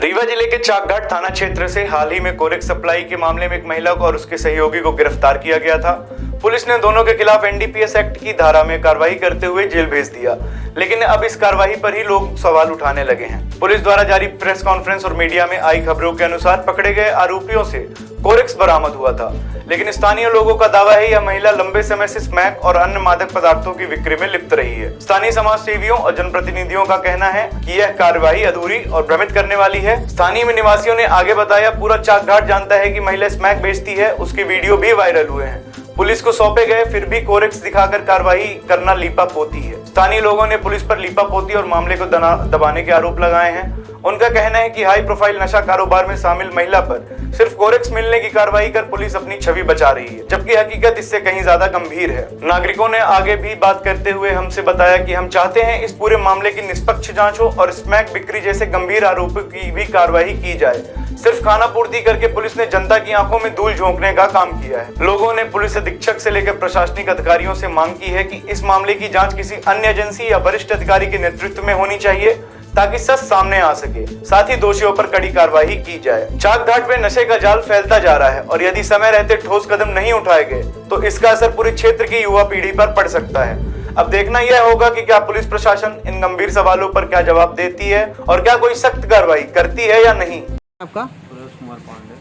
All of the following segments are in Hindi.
रीवा जिले के चाकघाट थाना क्षेत्र से हाल ही में कोरेक्स सप्लाई के मामले में एक महिला को और उसके सहयोगी को गिरफ्तार किया गया था। पुलिस ने दोनों के खिलाफ एनडीपीएस एक्ट की धारा में कार्रवाई करते हुए जेल भेज दिया, लेकिन अब इस कार्रवाई पर ही लोग सवाल उठाने लगे हैं। पुलिस द्वारा जारी प्रेस कॉन्फ्रेंस और मीडिया में आई खबरों के अनुसार पकड़े गए आरोपियों से कोरेक्स बरामद हुआ था, लेकिन स्थानीय लोगों का दावा है यह महिला लंबे समय से स्मैक और अन्य मादक पदार्थों की बिक्री में लिप्त रही है। स्थानीय समाज सेवियों और जनप्रतिनिधियों का कहना है कि यह कार्रवाई अधूरी और भ्रमित करने वाली है। स्थानीय निवासियों ने आगे बताया, पूरा चाकघाट जानता है कि महिला स्मैक बेचती है, उसके वीडियो भी वायरल हुए हैं। पुलिस को सौंपे गए फिर भी कोरेक्स दिखाकर कार्रवाई करना लीपापोती है। स्थानीय लोगों ने पुलिस पर लीपापोती और मामले को दबाने के आरोप लगाए हैं। उनका कहना है कि हाई प्रोफाइल नशा कारोबार में शामिल महिला पर सिर्फ कोरेक्स मिलने की कार्रवाई कर पुलिस अपनी छवि बचा रही है, जबकि हकीकत इससे कहीं ज्यादा गंभीर है। नागरिकों ने आगे भी बात करते हुए हमसे बताया कि हम चाहते हैं इस पूरे मामले की निष्पक्ष जांच हो और स्मैक बिक्री जैसे गंभीर आरोपों की भी कार्रवाई की जाए। सिर्फ खाना पूर्ति करके पुलिस ने जनता की आंखों में धूल झोंकने का काम किया है। लोगों ने पुलिस अधीक्षक से लेकर प्रशासनिक अधिकारियों से मांग की है कि इस मामले की जांच किसी अन्य एजेंसी या वरिष्ठ अधिकारी के नेतृत्व में होनी चाहिए, ताकि सच सामने आ सके। साथ ही दोषियों पर कड़ी कार्रवाई की जाए। चाकघाट में नशे का जाल फैलता जा रहा है और यदि समय रहते ठोस कदम नहीं उठाए गए तो इसका असर पूरे क्षेत्र की युवा पीढ़ी पर पड़ सकता है। अब देखना यह होगा कि क्या पुलिस प्रशासन इन गंभीर सवालों पर क्या जवाब देती है और क्या कोई सख्त कार्रवाई करती है या नहीं। आपका कुमार पांडे,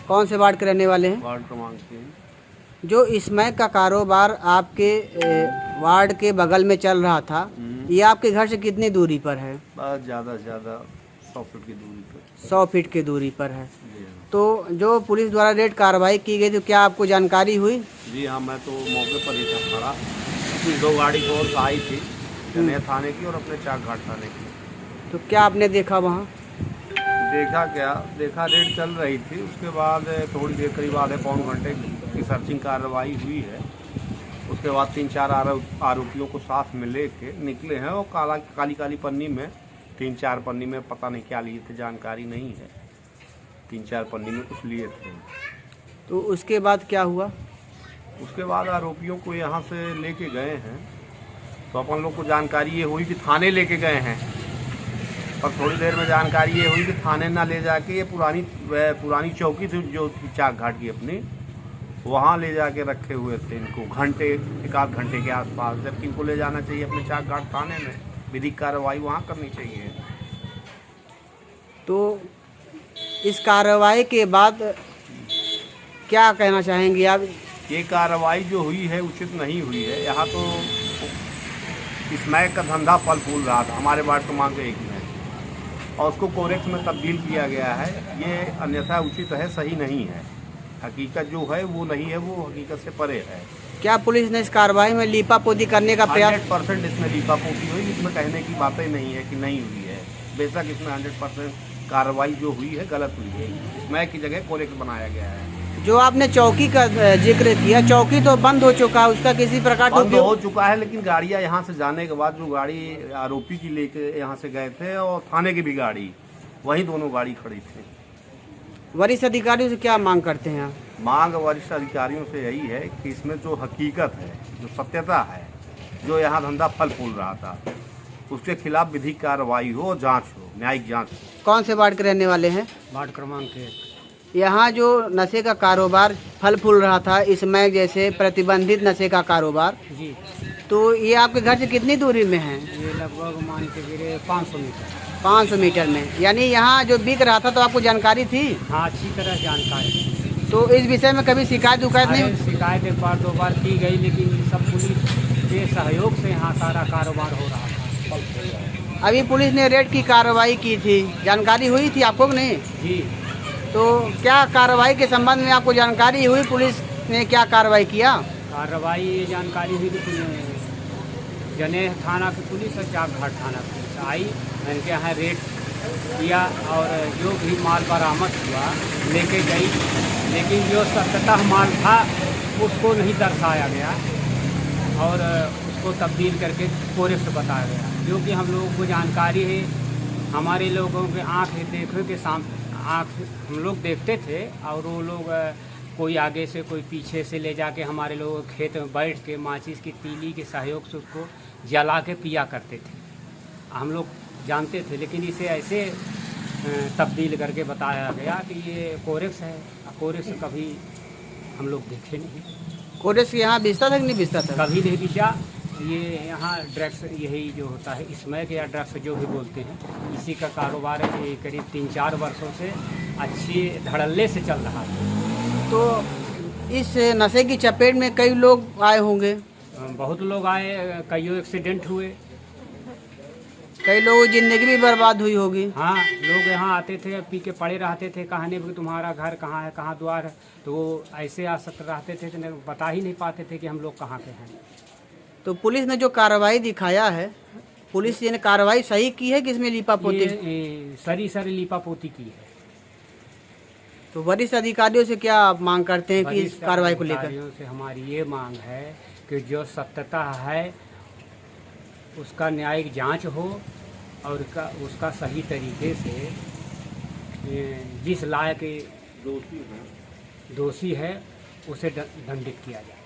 कौन से वार्ड के रहने वाले हैं? वार्ड क्रमांक 3। जो स्मैक का कारोबार आपके वार्ड के बगल में चल रहा था, ये आपके घर से कितनी दूरी पर है? बहुत ज़्यादा 100 फीट की दूरी पर। 100 फीट की दूरी पर है। तो जो पुलिस द्वारा रेड कार्रवाई की गई, तो क्या आपको जानकारी हुई? जी हाँ, मैं तो मौके पर ही था खड़ा। 2 गाड़ी फोर्स आई थी, जनेह थाने की और अपने चाकघाट थाने की। तो क्या आपने देखा वहाँ? देखा रेड चल रही थी। उसके बाद थोड़ी देर करीब आधे पौन घंटे की सर्चिंग कार्रवाई हुई है। उसके बाद 3-4 आरोपियों को साथ में लेके निकले हैं और काली पन्नी में 3-4 पन्नी में पता नहीं क्या लिए थे, जानकारी नहीं है। 3-4 पन्नी में कुछ लिए थे। तो उसके बाद क्या हुआ? उसके बाद आरोपियों को यहाँ से लेके गए हैं। तो अपन लोग को जानकारी ये हुई कि थाने लेके गए हैं, और थोड़ी देर में जानकारी ये हुई कि थाने ना ले जाके ये पुरानी चौकी थी जो चाकघाट की अपनी, वहाँ ले जाके रखे हुए थे इनको एक आध घंटे के आसपास, जबकि इनको ले जाना चाहिए अपने चाकघाट थाने में, विधिक कार्रवाई वहाँ करनी चाहिए। तो इस कार्रवाई के बाद क्या कहना चाहेंगे आप? ये कार्रवाई जो हुई है उचित नहीं हुई है। यहाँ तो स्मैक का धंधा फल फूल रहा था हमारे वार्ड क्रमांक 1 में, और उसको कोरेक्स में तब्दील किया गया है। ये अन्यथा उचित है, सही नहीं है। हकीकत जो है वो नहीं है, वो हकीकत से परे है। क्या पुलिस ने इस कार्रवाई में लीपापोती करने का प्रयास? 100% इसमें लीपापोती हुई, इसमें कहने की बातें नहीं है कि नहीं हुई है। बेशक इसमें 100% कार्रवाई जो हुई है गलत हुई है। स्मैक की जगह कोरेक्स बनाया गया है। जो आपने चौकी का जिक्र किया, चौकी तो बंद हो चुका है, उसका किसी प्रकार बंद हो चुका है, लेकिन गाड़ियाँ यहाँ से जाने के बाद जो गाड़ी आरोपी की लेके यहाँ से गए थे और थाने की भी गाड़ी, वही दोनों गाड़ी खड़ी थी। वरिष्ठ अधिकारियों से क्या मांग करते हैं आप? मांग वरिष्ठ अधिकारियों से यही है कि इसमें जो हकीकत है, जो सत्यता है, जो यहाँ धंधा फल फूल रहा था, उसके खिलाफ विधिक कार्रवाई हो, जांच हो, न्यायिक जांच हो। कौन से वार्ड के रहने वाले हैं? वार्ड क्रमांक 1। यहाँ जो नशे का कारोबार फल फूल रहा था, इसमें जैसे प्रतिबंधित नशे का कारोबार जी, तो ये आपके घर से कितनी दूरी में है? ये लगभग मान के गिरे 500 मीटर। 500 मीटर में। यानी यहाँ जो बिक रहा था तो आपको जानकारी थी? हाँ, अच्छी तरह जानकारी। तो इस विषय में कभी शिकायत नहीं? शिकायत 1-2 बार की गई, लेकिन सब पुलिस के सहयोग से यहाँ सारा कारोबार हो रहा था। अभी पुलिस ने रेड की कार्रवाई की थी, जानकारी हुई थी आपको नहीं? जी। तो क्या कार्रवाई के संबंध में आपको जानकारी हुई? पुलिस ने क्या कार्रवाई किया? कार्रवाई ये जानकारी हुई कि जनेह थाना की पुलिस और चाकघाट थाना की पुलिस आई, इनके यहाँ रेड किया और जो भी माल बरामद हुआ लेके गई, लेकिन जो सततः माल था उसको नहीं दर्शाया गया और उसको तब्दील करके कोरेक्स बताया गया, जो कि हम लोगों को जानकारी है। हमारे लोगों के आँख देखने के सामने हम लोग देखते थे, और वो लोग कोई आगे से कोई पीछे से ले जाके हमारे लोग खेत में बैठ के माचिस की तीली के सहयोग से उसको जला के पिया करते थे। हम लोग जानते थे, लेकिन इसे ऐसे तब्दील करके बताया गया कि ये कोरेक्स है। कोरेक्स कभी हम लोग देखे नहीं, कोरेक्स यहाँ बेचता था कि नहीं बेचता था? कभी नहीं बिचा। ये यहाँ ड्रग्स यही जो होता है स्मैक या ड्रग्स जो भी बोलते हैं, इसी का कारोबार है। ये करीब 3-4 वर्षों से अच्छी धड़ल्ले से चल रहा है। तो इस नशे की चपेट में कई लोग आए होंगे, बहुत लोग आए, कईयों एक्सीडेंट हुए। कई लोगों की ज़िंदगी भी बर्बाद हुई होगी। हाँ, लोग यहाँ आते थे, पी के पड़े रहते थे, कहने कि तुम्हारा घर कहाँ है, कहाँ द्वार है, तो वो ऐसे आसक्त रहते थे तो बता ही नहीं पाते थे कि हम लोग कहाँ के हैं। तो पुलिस ने जो कार्रवाई दिखाया है, पुलिस ने कार्रवाई सही की है कि इसमें लीपापोती? ये सरी लीपापोती की है। तो वरिष्ठ अधिकारियों से क्या आप मांग करते हैं कि इस वरिष्ठ कार्रवाई को लेकर? अधिकारियों से हमारी ये मांग है कि जो सत्यता है उसका न्यायिक जांच हो और उसका सही तरीके से जिस लायक दोषी है उसे दंडित किया जाए।